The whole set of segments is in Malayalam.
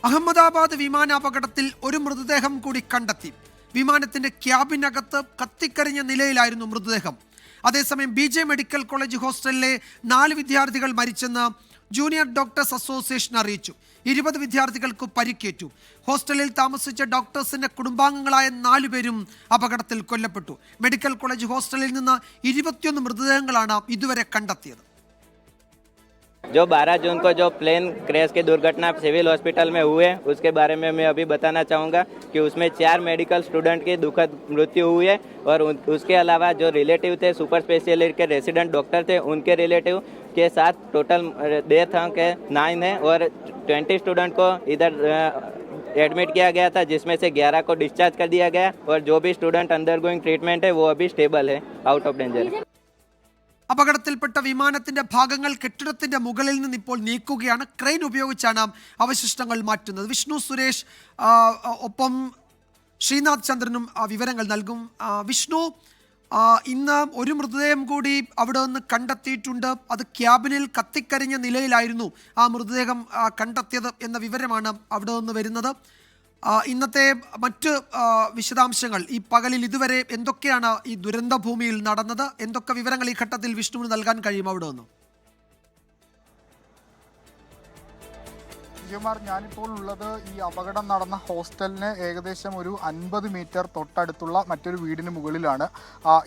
അഹമ്മദാബാദ് വിമാനാപകടത്തിൽ ഒരു മൃതദേഹം കൂടി കണ്ടെത്തി. വിമാനത്തിന്റെ ക്യാബിനകത്ത് കത്തിക്കരിഞ്ഞ നിലയിലായിരുന്നു മൃതദേഹം. അതേസമയം BJ മെഡിക്കൽ കോളേജ് ഹോസ്റ്റലിലെ 4 വിദ്യാർത്ഥികൾ മരിച്ചെന്ന് ജൂനിയർ ഡോക്ടേഴ്സ് അസോസിയേഷൻ അറിയിച്ചു. 20 വിദ്യാർത്ഥികൾക്ക് പരിക്കേറ്റു. ഹോസ്റ്റലിൽ താമസിച്ച ഡോക്ടേഴ്സിന്റെ കുടുംബാംഗങ്ങളായ 4 പേരും അപകടത്തിൽ കൊല്ലപ്പെട്ടു. മെഡിക്കൽ കോളേജ് ഹോസ്റ്റലിൽ നിന്ന് 21 മൃതദേഹങ്ങളാണ് ഇതുവരെ കണ്ടെത്തിയത്. जो 12 जून को जो प्लेन क्रैश की दुर्घटना सिविल हॉस्पिटल में हुए उसके बारे में मैं अभी बताना चाहूँगा कि उसमें 4 मेडिकल स्टूडेंट की दुखद मृत्यु हुई है और उसके अलावा जो रिलेटिव थे सुपर स्पेशलिस्ट के रेसिडेंट डॉक्टर थे उनके रिलेटिव के साथ टोटल डेथ के 9 है और 20 स्टूडेंट को इधर एडमिट किया गया था जिसमें से 11 को डिस्चार्ज कर दिया गया और जो भी स्टूडेंट अंडरगोइंग ट्रीटमेंट है वो अभी स्टेबल है, आउट ऑफ डेंजर। അപകടത്തിൽപ്പെട്ട വിമാനത്തിന്റെ ഭാഗങ്ങൾ കെട്ടിടത്തിന്റെ മുകളിൽ നിന്ന് ഇപ്പോൾ നീക്കുകയാണ്. ക്രെയിൻ ഉപയോഗിച്ചാണ് അവശിഷ്ടങ്ങൾ മാറ്റുന്നത്. വിഷ്ണു സുരേഷ് ഒപ്പം ശ്രീനാഥ് ചന്ദ്രനും വിവരങ്ങൾ നൽകും. വിഷ്ണു, ഇന്ന് ഒരു മൃതദേഹം കൂടി അവിടെ നിന്ന് കണ്ടെത്തിയിട്ടുണ്ട്. അത് ക്യാബിനിൽ കത്തിക്കരിഞ്ഞ നിലയിലായിരുന്നു ആ മൃതദേഹം കണ്ടെത്തിയത് എന്ന വിവരമാണ് അവിടെ നിന്ന് വരുന്നത്. ഇന്നത്തെ മറ്റ് വിശദാംശങ്ങൾ ഈ പകലിൽ ഇതുവരെ എന്തൊക്കെയാണ് ഈ ദുരന്ത ഭൂമിയിൽ നടന്നത്? എന്തൊക്കെ വിവരങ്ങൾ ഈ ഘട്ടത്തിൽ വിഷ്ണുവിന് നൽകാൻ കഴിയും അവിടെ നിന്ന്? വിജയകുമാർ, ഞാനിപ്പോൾ ഉള്ളത് ഈ അപകടം നടന്ന ഹോസ്റ്റലിന് ഏകദേശം ഒരു 50 മീറ്റർ തൊട്ടടുത്തുള്ള മറ്റൊരു വീടിന് മുകളിലാണ്.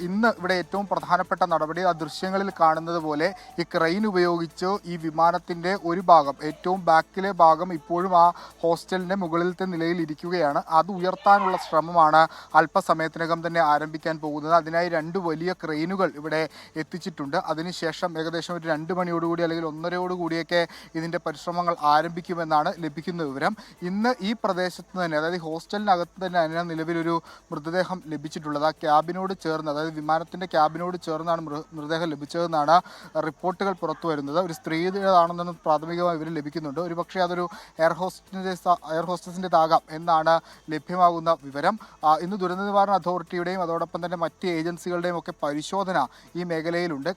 ഇന്ന് ഇവിടെ ഏറ്റവും പ്രധാനപ്പെട്ട നടപടി ആ ദൃശ്യങ്ങളിൽ കാണുന്നത് പോലെ ഈ ക്രെയിൻ ഉപയോഗിച്ച് ഈ വിമാനത്തിൻ്റെ ഒരു ഭാഗം, ഏറ്റവും ബാക്കിലെ ഭാഗം ഇപ്പോഴും ആ ഹോസ്റ്റലിൻ്റെ മുകളിലത്തെ നിലയിൽ ഇരിക്കുകയാണ്. അത് ഉയർത്താനുള്ള ശ്രമമാണ് അല്പസമയത്തിനകം തന്നെ ആരംഭിക്കാൻ പോകുന്നത്. അതിനായി 2 വലിയ ക്രെയിനുകൾ ഇവിടെ എത്തിച്ചിട്ടുണ്ട്. അതിനുശേഷം ഏകദേശം ഒരു 2 മണിയോടുകൂടി അല്ലെങ്കിൽ 1:30 ഇതിൻ്റെ പരിശ്രമങ്ങൾ ആരംഭിക്കുമെന്ന് ലഭിക്കുന്ന വിവരം. ഇന്ന് ഈ പ്രദേശത്ത് തന്നെ, അതായത് ഹോസ്റ്റലിനകത്ത് തന്നെ നിലവിലൊരു മൃതദേഹം ലഭിച്ചിട്ടുള്ളത്. ആ ക്യാബിനോട് ചേർന്ന്, അതായത് വിമാനത്തിന്റെ ക്യാബിനോട് ചേർന്നാണ് മൃതദേഹം ലഭിച്ചതെന്നാണ് റിപ്പോർട്ടുകൾ പുറത്തു വരുന്നത്. ഒരു സ്ത്രീയുടേതാണെന്ന് പ്രാഥമികമായി വിവരം ലഭിക്കുന്നുണ്ട്. ഒരു പക്ഷേ അതൊരു എയർ ഹോസ്റ്റസിൻ്റെതാകാം എന്നാണ് ലഭ്യമാകുന്ന വിവരം. ഇന്ന് ദുരന്ത നിവാരണ അതോറിറ്റിയുടെയും അതോടൊപ്പം തന്നെ മറ്റ് ഏജൻസികളുടെയും ഒക്കെ പരിശോധന ഈ മേഖലയിലുണ്ട്.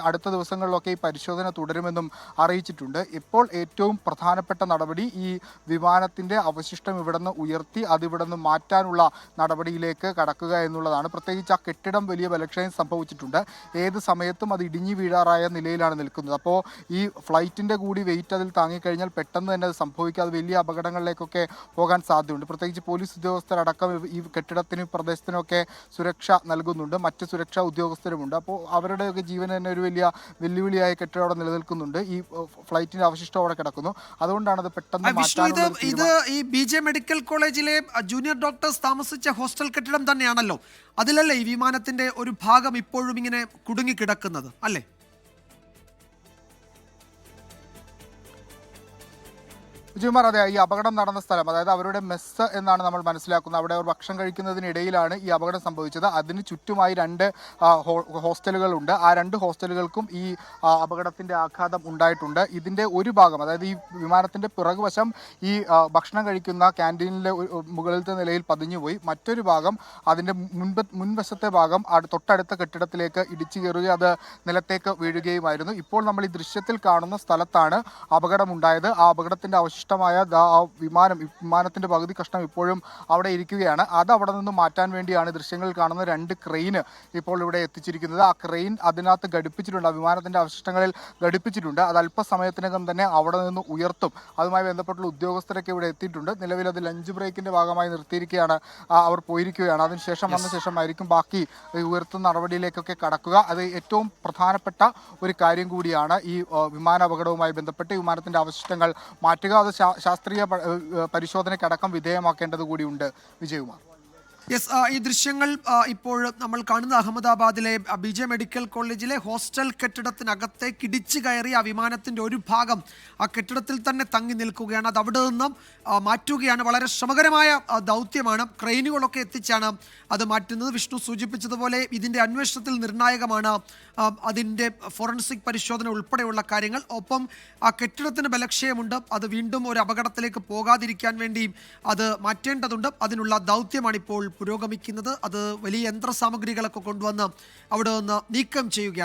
അടുത്ത ദിവസങ്ങളിലൊക്കെ ഈ പരിശോധന തുടരുമെന്നും അറിയിച്ചിട്ടുണ്ട്. ഇപ്പോൾ ഏറ്റവും പ്രധാനപ്പെട്ട നടപടി ഈ വിമാനത്തിന്റെ അവശിഷ്ടം ഇവിടുന്ന് ഉയർത്തി അതിവിടുന്ന് മാറ്റാനുള്ള നടപടിയിലേക്ക് കടക്കുക എന്നുള്ളതാണ്. പ്രത്യേകിച്ച് ആ കെട്ടിടം വലിയ ബലക്ഷയം സംഭവിച്ചിട്ടുണ്ട്. ഏത് സമയത്തും അത് ഇടിഞ്ഞു വീഴാറായ നിലയിലാണ് നിൽക്കുന്നത്. അപ്പോൾ ഈ ഫ്ലൈറ്റിന്റെ കൂടി വെയിറ്റ് അതിൽ താങ്ങിക്കഴിഞ്ഞാൽ പെട്ടെന്ന് തന്നെ അത് സംഭവിക്കാതെ വലിയ അപകടങ്ങളിലേക്കൊക്കെ പോകാൻ സാധ്യതയുണ്ട്. പ്രത്യേകിച്ച് പോലീസ് ഉദ്യോഗസ്ഥരടക്കം ഈ കെട്ടിടത്തിനും പ്രദേശത്തിനൊക്കെ സുരക്ഷ നൽകുന്നുണ്ട്. മറ്റ് സുരക്ഷാ ഉദ്യോഗസ്ഥരുമുണ്ട്. അപ്പോൾ അവരുടെയൊക്കെ ജീവൻ തന്നെ ഒരു വലിയ വെല്ലുവിളിയായ കെട്ടിടം അവിടെ നിലനിൽക്കുന്നുണ്ട്. ഈ ഫ്ലൈറ്റിന്റെ അവശിഷ്ടം അവിടെ കിടക്കുന്നു. അതുകൊണ്ടാണ് അത് പെട്ടെന്ന് ഇത് ഈ BJ മെഡിക്കൽ കോളേജിലെ ജൂനിയർ ഡോക്ടേഴ്സ് താമസിച്ച ഹോസ്റ്റൽ കെട്ടിടം തന്നെയാണല്ലോ. അതിലല്ലേ ഈ വിമാനത്തിന്റെ ഒരു ഭാഗം ഇപ്പോഴും ഇങ്ങനെ കുടുങ്ങിക്കിടക്കുന്നത് അല്ലേ? വിജയകുമാർ, അതെ, ഈ അപകടം നടന്ന സ്ഥലം, അതായത് അവരുടെ മെസ്സ് എന്നാണ് നമ്മൾ മനസ്സിലാക്കുന്നത്. അവിടെ അവർ ഭക്ഷണം കഴിക്കുന്നതിനിടയിലാണ് ഈ അപകടം സംഭവിച്ചത്. അതിന് ചുറ്റുമായി 2 ഹോസ്റ്റലുകളുണ്ട്. ആ 2 ഹോസ്റ്റലുകൾക്കും ഈ അപകടത്തിന്റെ ആഘാതം ഉണ്ടായിട്ടുണ്ട്. ഇതിന്റെ ഒരു ഭാഗം, അതായത് ഈ വിമാനത്തിന്റെ പിറകുവശം ഈ ഭക്ഷണം കഴിക്കുന്ന ക്യാൻറ്റീനിലെ മുകളിലത്തെ നിലയിൽ പതിഞ്ഞുപോയി. മറ്റൊരു ഭാഗം, അതിന്റെ മുൻവശത്തെ ഭാഗം തൊട്ടടുത്ത കെട്ടിടത്തിലേക്ക് ഇടിച്ചു കയറുകയും അത് നിലത്തേക്ക് വീഴുകയുമായിരുന്നു. ഇപ്പോൾ നമ്മൾ ഈ ദൃശ്യത്തിൽ കാണുന്ന സ്ഥലത്താണ് അപകടമുണ്ടായത്. ആ അപകടത്തിന്റെ വിമാനത്തിന്റെ പകുതി കഷ്ണം ഇപ്പോഴും അവിടെ ഇരിക്കുകയാണ്. അത് അവിടെ നിന്ന് മാറ്റാൻ വേണ്ടിയാണ് ദൃശ്യങ്ങളിൽ കാണുന്ന 2 ക്രെയിൻ ഇപ്പോൾ ഇവിടെ എത്തിച്ചിരിക്കുന്നത്. ആ ക്രെയിൻ അതിനകത്ത് ഘടിപ്പിച്ചിട്ടുണ്ട്, ആ വിമാനത്തിന്റെ അവശിഷ്ടങ്ങളിൽ ഘടിപ്പിച്ചിട്ടുണ്ട്. അത് അല്പസമയത്തിനകം തന്നെ അവിടെ നിന്ന് ഉയർത്തും. അതുമായി ബന്ധപ്പെട്ടുള്ള ഉദ്യോഗസ്ഥരൊക്കെ ഇവിടെ എത്തിയിട്ടുണ്ട്. നിലവിൽ അത് ലഞ്ച് ബ്രേക്കിന്റെ ഭാഗമായി നിർത്തിയിരിക്കുകയാണ്, അവർ പോയിരിക്കുകയാണ്. അതിനുശേഷം വന്ന ശേഷമായിരിക്കും ബാക്കി ഉയർത്തുന്ന നടപടിയിലേക്കൊക്കെ കടക്കുക. അത് ഏറ്റവും പ്രധാനപ്പെട്ട ഒരു കാര്യം കൂടിയാണ്. ഈ വിമാന അപകടവുമായി ബന്ധപ്പെട്ട് വിമാനത്തിന്റെ അവശിഷ്ടങ്ങൾ മാറ്റുക, അത് ശാസ്ത്രീയ പരിശോധനയ്ക്കടക്കം വിധേയമാക്കേണ്ടത് കൂടിയുണ്ട്. വിജയകുമാർ, ഈ ദൃശ്യങ്ങൾ ഇപ്പോൾ നമ്മൾ കാണുന്നത് അഹമ്മദാബാദിലെ BJ മെഡിക്കൽ കോളേജിലെ ഹോസ്റ്റൽ കെട്ടിടത്തിനകത്തേക്ക് ഇടിച്ചു കയറി ആ വിമാനത്തിന്റെ ഒരു ഭാഗം ആ കെട്ടിടത്തിൽ തന്നെ തങ്ങി നിൽക്കുകയാണ്. അത് അവിടെ നിന്നും മാറ്റുകയാണ്. വളരെ ശ്രമകരമായ ദൗത്യമാണ്. ക്രെയിനുകളൊക്കെ എത്തിച്ചാണ് അത് മാറ്റുന്നത്. വിഷ്ണു സൂചിപ്പിച്ചതുപോലെ ഇതിന്റെ അന്വേഷണത്തിൽ നിർണായകമാണ് അതിന്റെ ഫോറൻസിക് പരിശോധന ഉൾപ്പെടെയുള്ള കാര്യങ്ങൾ. ഒപ്പം ആ കെട്ടിടത്തിന് ബലക്ഷയമുണ്ട്. അത് വീണ്ടും ഒരു അപകടത്തിലേക്ക് പോകാതിരിക്കാൻ വേണ്ടി അത് മാറ്റേണ്ടതുണ്ട്. അതിനുള്ള ദൗത്യമാണ് ഇപ്പോൾ പുരോഗമിക്കുന്നത്. അത് വലിയ യന്ത്രസാമഗ്രികളൊക്കെ കൊണ്ടുവന്ന് അവിടെ നിന്ന് നീക്കം ചെയ്യുകയാണ്.